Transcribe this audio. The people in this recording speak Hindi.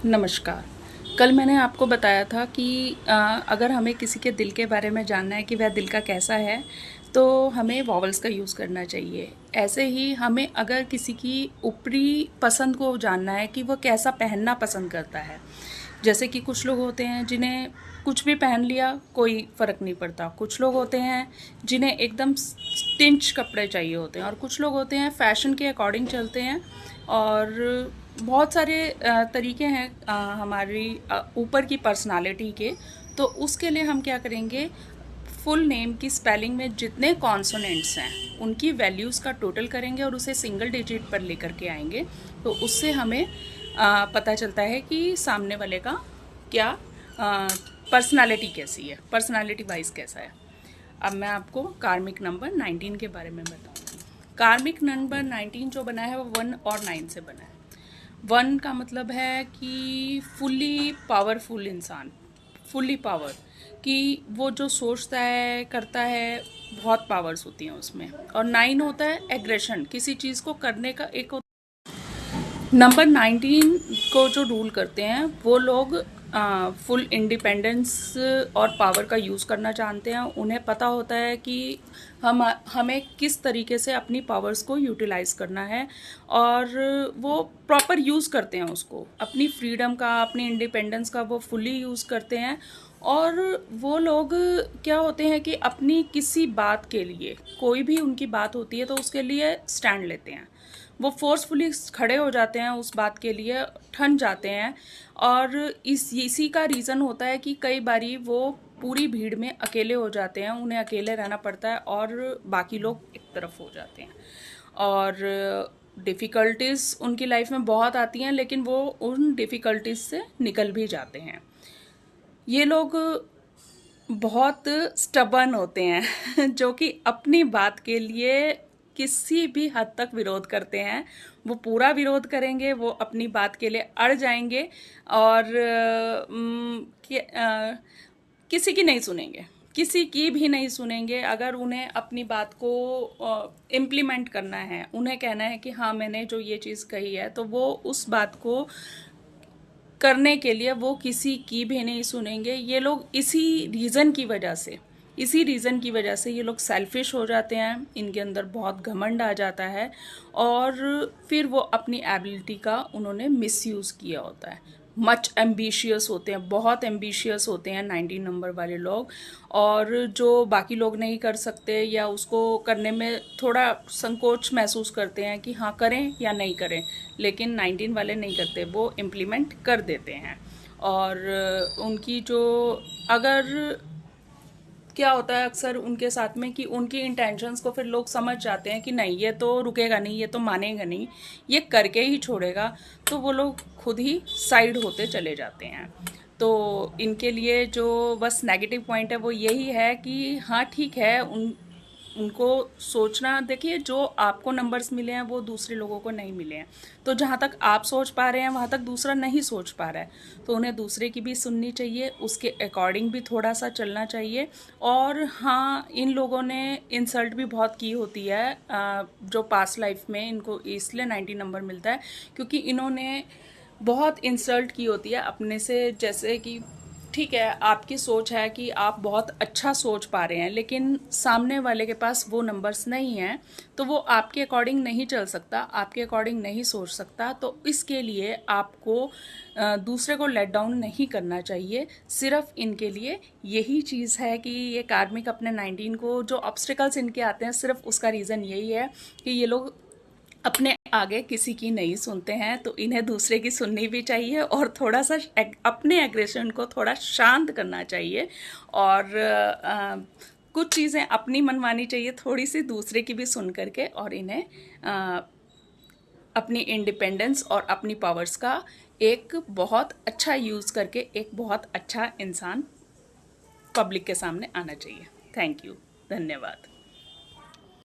नमस्कार। कल मैंने आपको बताया था कि अगर हमें किसी के दिल के बारे में जानना है कि वह दिल का कैसा है, तो हमें वॉवल्स का यूज़ करना चाहिए। ऐसे ही हमें अगर किसी की ऊपरी पसंद को जानना है कि वह कैसा पहनना पसंद करता है। जैसे कि कुछ लोग होते हैं जिन्हें कुछ भी पहन लिया कोई फ़र्क नहीं पड़ता। कुछ लोग होते हैं जिन्हें एकदम स्टिंच कपड़े चाहिए होते हैं और कुछ लोग होते हैं फ़ैशन के अकॉर्डिंग चलते हैं। और बहुत सारे तरीके हैं हमारी ऊपर की पर्सनालिटी के। तो उसके लिए हम क्या करेंगे, फुल नेम की स्पेलिंग में जितने कॉन्सोनेंट्स हैं उनकी वैल्यूज़ का टोटल करेंगे और उसे सिंगल डिजिट पर लेकर के आएंगे। तो उससे हमें पता चलता है कि सामने वाले का क्या पर्सनालिटी कैसी है, पर्सनालिटी वाइज कैसा है। अब मैं आपको कार्मिक नंबर 19 के बारे में बताऊंगी। कार्मिक नंबर 19 जो बना है वो 1 और 9 से बना है। 1 का मतलब है कि फुल्ली पावरफुल इंसान, फुल्ली पावर, कि वो जो सोचता है करता है बहुत पावर्स होती हैं उसमें। और 9 होता है एग्रेशन, किसी चीज़ को करने का एक। नंबर 19 को जो रूल करते हैं वो लोग फुल इंडिपेंडेंस और पावर का यूज़ करना जानते हैं। उन्हें पता होता है कि हमें किस तरीके से अपनी पावर्स को यूटिलाइज़ करना है और वो प्रॉपर यूज़ करते हैं उसको। अपनी फ्रीडम का, अपनी इंडिपेंडेंस का वो फुली यूज़ करते हैं। और वो लोग क्या होते हैं कि अपनी किसी बात के लिए, कोई भी उनकी बात होती है तो उसके लिए स्टैंड लेते हैं। वो फोर्सफुली खड़े हो जाते हैं उस बात के लिए, ठन जाते हैं। और इसी का रीज़न होता है कि कई बारी वो पूरी भीड़ में अकेले हो जाते हैं, उन्हें अकेले रहना पड़ता है और बाकी लोग एक तरफ हो जाते हैं। और डिफ़िकल्टीज़ उनकी लाइफ में बहुत आती हैं, लेकिन वो उन डिफ़िकल्टीज़ से निकल भी जाते हैं। ये लोग बहुत स्टबर्न होते हैं जो कि अपनी बात के लिए किसी भी हद तक विरोध करते हैं। वो पूरा विरोध करेंगे, वो अपनी बात के लिए अड़ जाएंगे और किसी की नहीं सुनेंगे, किसी की भी नहीं सुनेंगे। अगर उन्हें अपनी बात को इम्प्लीमेंट करना है, उन्हें कहना है कि हाँ मैंने जो ये चीज़ कही है, तो वो उस बात को करने के लिए वो किसी की भी नहीं सुनेंगे। ये लोग इसी रीज़न की वजह से ये लोग सेल्फिश हो जाते हैं, इनके अंदर बहुत घमंड आ जाता है और फिर वो अपनी एबिलिटी का उन्होंने मिसयूज़ किया होता है। मच एम्बिशियस होते हैं, बहुत एम्बिशियस होते हैं 19 नंबर वाले लोग। और जो बाकी लोग नहीं कर सकते या उसको करने में थोड़ा संकोच महसूस करते हैं कि हाँ करें या नहीं करें, लेकिन 19 वाले नहीं करते, वो इम्प्लीमेंट कर देते हैं। और उनकी जो, अगर क्या होता है अक्सर उनके साथ में कि उनकी इंटेंशंस को फिर लोग समझ जाते हैं कि नहीं ये तो रुकेगा नहीं, ये तो मानेगा नहीं, ये करके ही छोड़ेगा, तो वो लोग खुद ही साइड होते चले जाते हैं। तो इनके लिए जो बस नेगेटिव पॉइंट है वो यही है कि हाँ ठीक है, उनको सोचना, देखिए जो आपको नंबर्स मिले हैं वो दूसरे लोगों को नहीं मिले हैं। तो जहाँ तक आप सोच पा रहे हैं वहाँ तक दूसरा नहीं सोच पा रहा है, तो उन्हें दूसरे की भी सुननी चाहिए, उसके अकॉर्डिंग भी थोड़ा सा चलना चाहिए। और हाँ, इन लोगों ने इंसल्ट भी बहुत की होती है जो पास्ट लाइफ में इनको इसलिए 90 नंबर मिलता है क्योंकि इन्होंने बहुत इंसल्ट की होती है अपने से। जैसे कि ठीक है, आपकी सोच है कि आप बहुत अच्छा सोच पा रहे हैं, लेकिन सामने वाले के पास वो नंबर्स नहीं हैं, तो वो आपके अकॉर्डिंग नहीं चल सकता, आपके अकॉर्डिंग नहीं सोच सकता। तो इसके लिए आपको दूसरे को लेट डाउन नहीं करना चाहिए। सिर्फ इनके लिए यही चीज़ है कि ये कार्मिक अपने 19 को जो ऑब्स्टिकल्स इनके आते हैं, सिर्फ उसका रीज़न यही है कि ये लोग अपने आगे किसी की नहीं सुनते हैं। तो इन्हें दूसरे की सुननी भी चाहिए और थोड़ा सा अपने एग्रेशन को थोड़ा शांत करना चाहिए। और कुछ चीज़ें अपनी मनवानी चाहिए, थोड़ी सी दूसरे की भी सुन करके, और इन्हें अपनी इंडिपेंडेंस और अपनी पावर्स का एक बहुत अच्छा यूज़ करके एक बहुत अच्छा इंसान पब्लिक के सामने आना चाहिए। थैंक यू, धन्यवाद।